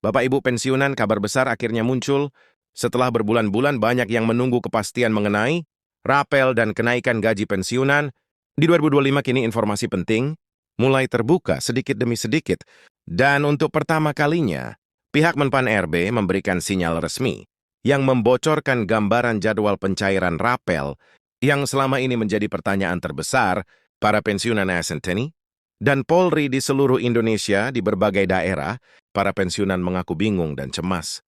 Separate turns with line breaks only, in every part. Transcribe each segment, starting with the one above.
Bapak Ibu pensiunan, kabar besar akhirnya muncul setelah berbulan-bulan banyak yang menunggu kepastian mengenai rapel dan kenaikan gaji pensiunan. Di 2025 kini informasi penting mulai terbuka sedikit demi sedikit. Dan untuk pertama kalinya, pihak Menpan RB memberikan sinyal resmi yang membocorkan gambaran jadwal pencairan rapel yang selama ini menjadi pertanyaan terbesar para pensiunan ASN TNI dan Polri di seluruh Indonesia. Di berbagai daerah, para pensiunan mengaku bingung dan cemas.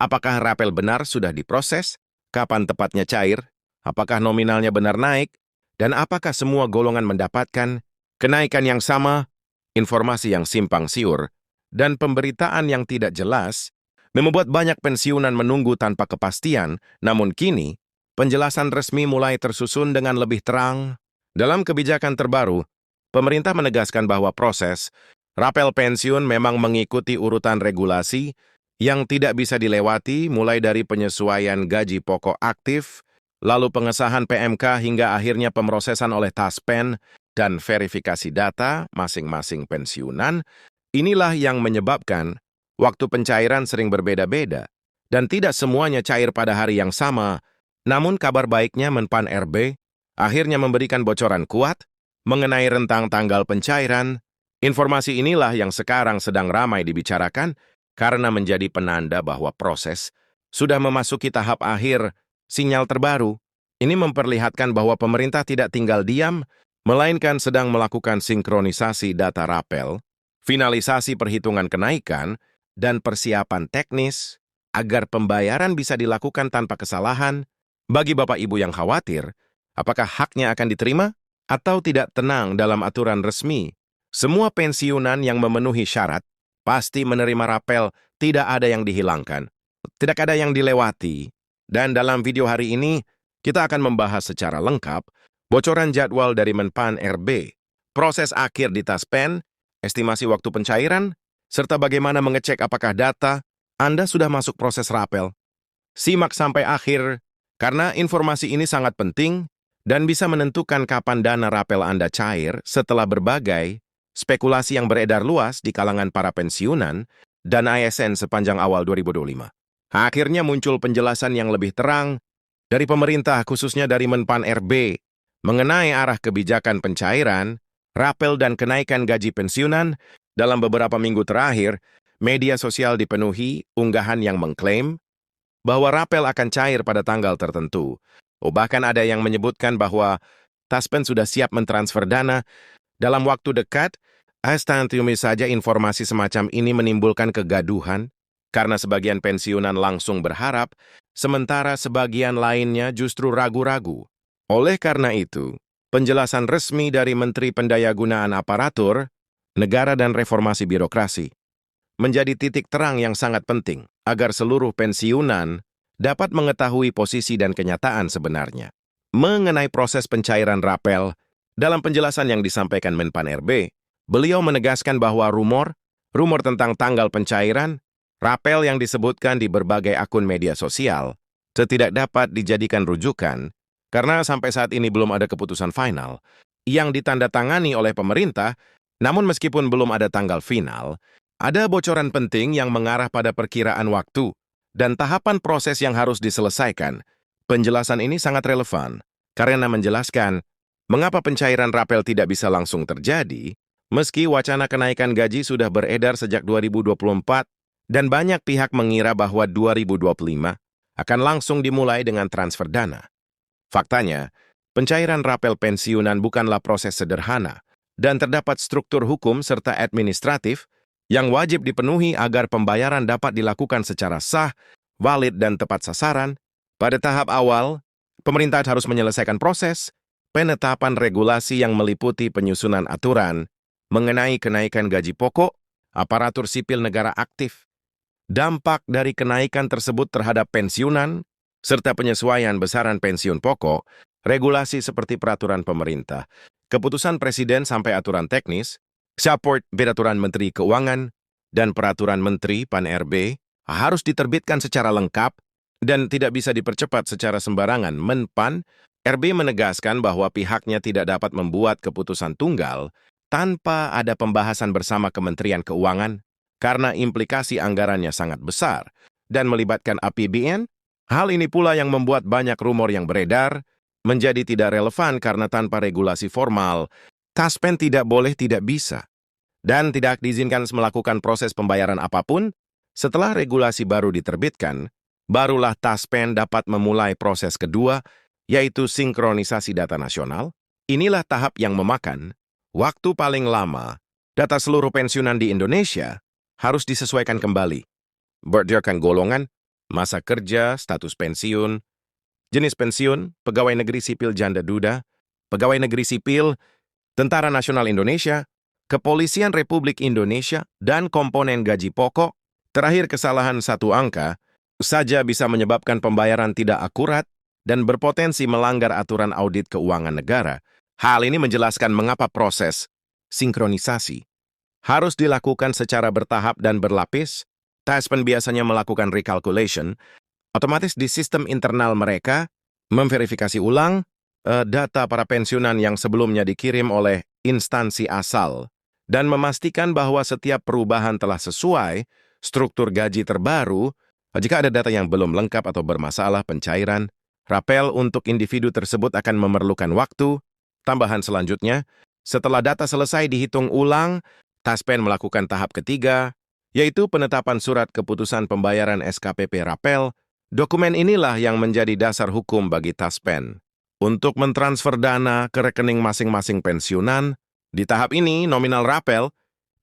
Apakah rapel benar sudah diproses? Kapan tepatnya cair? Apakah nominalnya benar naik? Dan apakah semua golongan mendapatkan kenaikan yang sama? Informasi yang simpang siur dan pemberitaan yang tidak jelas membuat banyak pensiunan menunggu tanpa kepastian. Namun kini, penjelasan resmi mulai tersusun dengan lebih terang. Dalam kebijakan terbaru, pemerintah menegaskan bahwa proses rapel pensiun memang mengikuti urutan regulasi yang tidak bisa dilewati, mulai dari penyesuaian gaji pokok aktif, lalu pengesahan PMK hingga akhirnya pemrosesan oleh Taspen dan verifikasi data masing-masing pensiunan. Inilah yang menyebabkan waktu pencairan sering berbeda-beda dan tidak semuanya cair pada hari yang sama. Namun kabar baiknya, Menpan RB akhirnya memberikan bocoran kuat mengenai rentang tanggal pencairan. Informasi inilah yang sekarang sedang ramai dibicarakan karena menjadi penanda bahwa proses sudah memasuki tahap akhir. Sinyal terbaru ini memperlihatkan bahwa pemerintah tidak tinggal diam, melainkan sedang melakukan sinkronisasi data rapel, finalisasi perhitungan kenaikan, dan persiapan teknis agar pembayaran bisa dilakukan tanpa kesalahan. Bagi Bapak Ibu yang khawatir, apakah haknya akan diterima atau tidak, tenang, dalam aturan resmi, semua pensiunan yang memenuhi syarat pasti menerima rapel, tidak ada yang dihilangkan, tidak ada yang dilewati. Dan dalam video hari ini, kita akan membahas secara lengkap bocoran jadwal dari Menpan RB, proses akhir di Taspen, estimasi waktu pencairan, serta bagaimana mengecek apakah data Anda sudah masuk proses rapel. Simak sampai akhir, karena informasi ini sangat penting dan bisa menentukan kapan dana rapel Anda cair setelah berbagai spekulasi yang beredar luas di kalangan para pensiunan dan ASN sepanjang awal 2025. Akhirnya muncul penjelasan yang lebih terang dari pemerintah, khususnya dari Menpan RB, mengenai arah kebijakan pencairan rapel dan kenaikan gaji pensiunan. Dalam beberapa minggu terakhir, media sosial dipenuhi unggahan yang mengklaim bahwa rapel akan cair pada tanggal tertentu. Bahkan ada yang menyebutkan bahwa Taspen sudah siap mentransfer dana dalam waktu dekat. Astantiumi saja informasi semacam ini menimbulkan kegaduhan karena sebagian pensiunan langsung berharap, sementara sebagian lainnya justru ragu-ragu. Oleh karena itu, penjelasan resmi dari Menteri Pendayagunaan Aparatur Negara dan Reformasi Birokrasi menjadi titik terang yang sangat penting agar seluruh pensiunan dapat mengetahui posisi dan kenyataan sebenarnya mengenai proses pencairan rapel. Dalam penjelasan yang disampaikan Menpan RB, beliau menegaskan bahwa rumor tentang tanggal pencairan rapel yang disebutkan di berbagai akun media sosial tidak dapat dijadikan rujukan karena sampai saat ini belum ada keputusan final yang ditandatangani oleh pemerintah. Namun meskipun belum ada tanggal final, ada bocoran penting yang mengarah pada perkiraan waktu dan tahapan proses yang harus diselesaikan. Penjelasan ini sangat relevan karena menjelaskan mengapa pencairan rapel tidak bisa langsung terjadi meski wacana kenaikan gaji sudah beredar sejak 2024 dan banyak pihak mengira bahwa 2025 akan langsung dimulai dengan transfer dana. Faktanya, pencairan rapel pensiunan bukanlah proses sederhana dan terdapat struktur hukum serta administratif yang wajib dipenuhi agar pembayaran dapat dilakukan secara sah, valid, dan tepat sasaran. Pada tahap awal, pemerintah harus menyelesaikan proses penetapan regulasi yang meliputi penyusunan aturan mengenai kenaikan gaji pokok, aparatur sipil negara aktif, dampak dari kenaikan tersebut terhadap pensiunan, serta penyesuaian besaran pensiun pokok, regulasi seperti peraturan pemerintah, keputusan presiden sampai aturan teknis, support peraturan Menteri Keuangan, dan peraturan Menteri Pan RB harus diterbitkan secara lengkap dan tidak bisa dipercepat secara sembarangan. Menpan RB menegaskan bahwa pihaknya tidak dapat membuat keputusan tunggal tanpa ada pembahasan bersama Kementerian Keuangan, karena implikasi anggarannya sangat besar dan melibatkan APBN. Hal ini pula yang membuat banyak rumor yang beredar menjadi tidak relevan karena tanpa regulasi formal, Taspen tidak boleh tidak bisa dan tidak diizinkan melakukan proses pembayaran apapun. Setelah regulasi baru diterbitkan, barulah Taspen dapat memulai proses kedua, yaitu sinkronisasi data nasional. Inilah tahap yang memakan waktu paling lama. Data seluruh pensiunan di Indonesia harus disesuaikan kembali, berdasarkan golongan, masa kerja, status pensiun, jenis pensiun, pegawai negeri sipil janda duda, pegawai negeri sipil, Tentara Nasional Indonesia, Kepolisian Republik Indonesia, dan komponen gaji pokok. Terakhir, kesalahan satu angka saja bisa menyebabkan pembayaran tidak akurat dan berpotensi melanggar aturan audit keuangan negara. Hal ini menjelaskan mengapa proses sinkronisasi harus dilakukan secara bertahap dan berlapis. Taspen biasanya melakukan recalculation otomatis di sistem internal mereka, memverifikasi ulang data para pensiunan yang sebelumnya dikirim oleh instansi asal, dan memastikan bahwa setiap perubahan telah sesuai struktur gaji terbaru. Jika ada data yang belum lengkap atau bermasalah, pencairan rapel untuk individu tersebut akan memerlukan waktu. Tambahan selanjutnya, setelah data selesai dihitung ulang, Taspen melakukan tahap ketiga, yaitu penetapan surat keputusan pembayaran SKPP rapel. Dokumen inilah yang menjadi dasar hukum bagi Taspen untuk mentransfer dana ke rekening masing-masing pensiunan. Di tahap ini, nominal rapel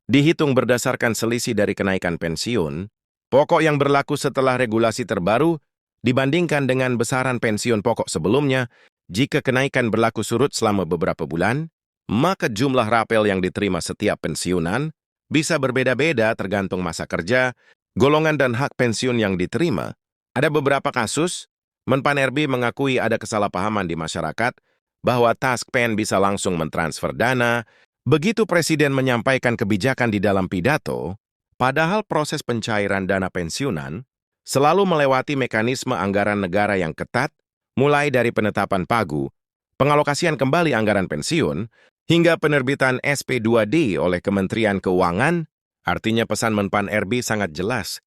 dihitung berdasarkan selisih dari kenaikan pensiun pokok yang berlaku setelah regulasi terbaru dibandingkan dengan besaran pensiun pokok sebelumnya. Jika kenaikan berlaku surut selama beberapa bulan, maka jumlah rapel yang diterima setiap pensiunan bisa berbeda-beda tergantung masa kerja, golongan dan hak pensiun yang diterima. Ada beberapa kasus, Menpan RB mengakui ada kesalahpahaman di masyarakat bahwa Taspen bisa langsung mentransfer dana begitu Presiden menyampaikan kebijakan di dalam pidato, padahal proses pencairan dana pensiunan selalu melewati mekanisme anggaran negara yang ketat, mulai dari penetapan pagu, pengalokasian kembali anggaran pensiun, hingga penerbitan SP2D oleh Kementerian Keuangan. Artinya pesan Menpan RB sangat jelas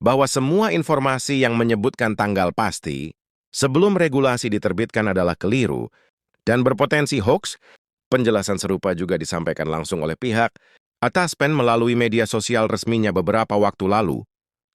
bahwa semua informasi yang menyebutkan tanggal pasti sebelum regulasi diterbitkan adalah keliru dan berpotensi hoax. Penjelasan serupa juga disampaikan langsung oleh pihak Taspen melalui media sosial resminya beberapa waktu lalu.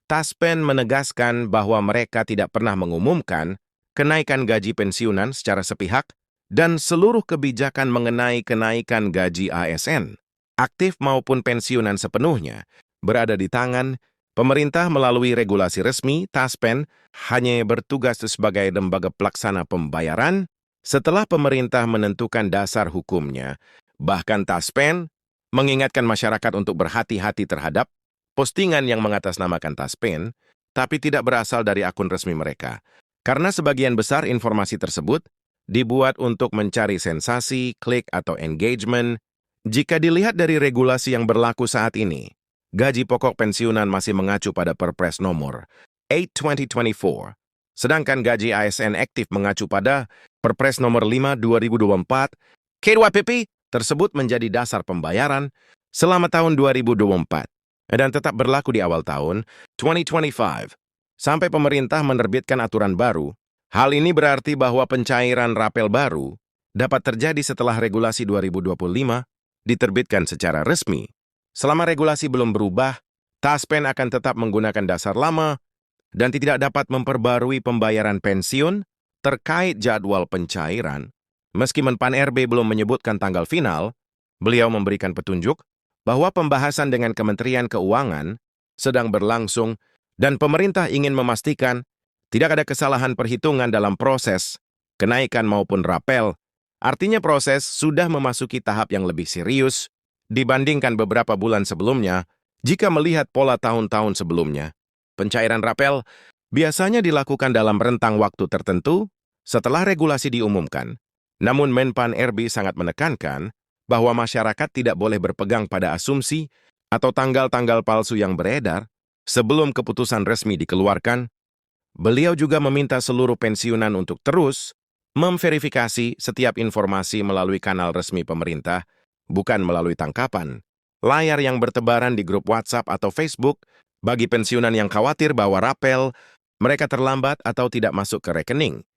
Taspen menegaskan bahwa mereka tidak pernah mengumumkan kenaikan gaji pensiunan secara sepihak dan seluruh kebijakan mengenai kenaikan gaji ASN, aktif maupun pensiunan sepenuhnya, berada di tangan pemerintah melalui regulasi resmi. Taspen hanya bertugas sebagai lembaga pelaksana pembayaran setelah pemerintah menentukan dasar hukumnya. Bahkan Taspen mengingatkan masyarakat untuk berhati-hati terhadap postingan yang mengatasnamakan Taspen, tapi tidak berasal dari akun resmi mereka. Karena sebagian besar informasi tersebut dibuat untuk mencari sensasi, klik, atau engagement. Jika dilihat dari regulasi yang berlaku saat ini, gaji pokok pensiunan masih mengacu pada Perpres nomor 8/2024, sedangkan gaji ASN aktif mengacu pada Perpres nomor 5/2024. KWPP tersebut menjadi dasar pembayaran selama tahun 2024 dan tetap berlaku di awal tahun 2025 sampai pemerintah menerbitkan aturan baru. Hal ini berarti bahwa pencairan rapel baru dapat terjadi setelah regulasi 2025 diterbitkan secara resmi. Selama regulasi belum berubah, Taspen akan tetap menggunakan dasar lama dan tidak dapat memperbarui pembayaran pensiun terkait jadwal pencairan. Meski Menpan RB belum menyebutkan tanggal final, beliau memberikan petunjuk bahwa pembahasan dengan Kementerian Keuangan sedang berlangsung dan pemerintah ingin memastikan tidak ada kesalahan perhitungan dalam proses kenaikan maupun rapel. Artinya proses sudah memasuki tahap yang lebih serius dibandingkan beberapa bulan sebelumnya. Jika melihat pola tahun-tahun sebelumnya, pencairan rapel biasanya dilakukan dalam rentang waktu tertentu setelah regulasi diumumkan. Namun Menpan RB sangat menekankan bahwa masyarakat tidak boleh berpegang pada asumsi atau tanggal-tanggal palsu yang beredar sebelum keputusan resmi dikeluarkan. Beliau juga meminta seluruh pensiunan untuk terus memverifikasi setiap informasi melalui kanal resmi pemerintah, bukan melalui tangkapan. layar yang bertebaran di grup WhatsApp atau Facebook. Bagi pensiunan yang khawatir bahwa rapel mereka terlambat atau tidak masuk ke rekening,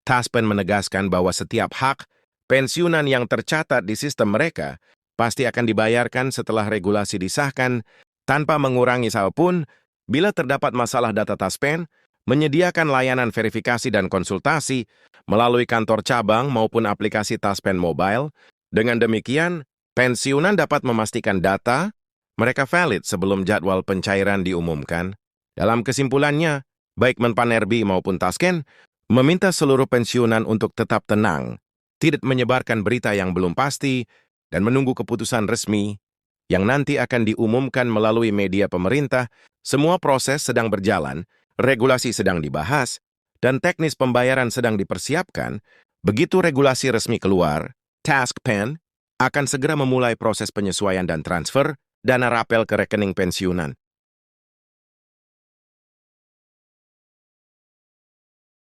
Taspen menegaskan bahwa setiap hak pensiunan yang tercatat di sistem mereka pasti akan dibayarkan setelah regulasi disahkan tanpa mengurangi apapun. Bila terdapat masalah data Taspen, menyediakan layanan verifikasi dan konsultasi melalui kantor cabang maupun aplikasi Taspen Mobile. Dengan demikian, pensiunan dapat memastikan data mereka valid sebelum jadwal pencairan diumumkan. Dalam kesimpulannya, baik Menpan RB maupun Tasken meminta seluruh pensiunan untuk tetap tenang, tidak menyebarkan berita yang belum pasti, dan menunggu keputusan resmi yang nanti akan diumumkan melalui media pemerintah. Semua proses sedang berjalan, regulasi sedang dibahas, dan teknis pembayaran sedang dipersiapkan. Begitu regulasi resmi keluar, Taspen akan segera memulai proses penyesuaian dan transfer dana rapel ke rekening pensiunan.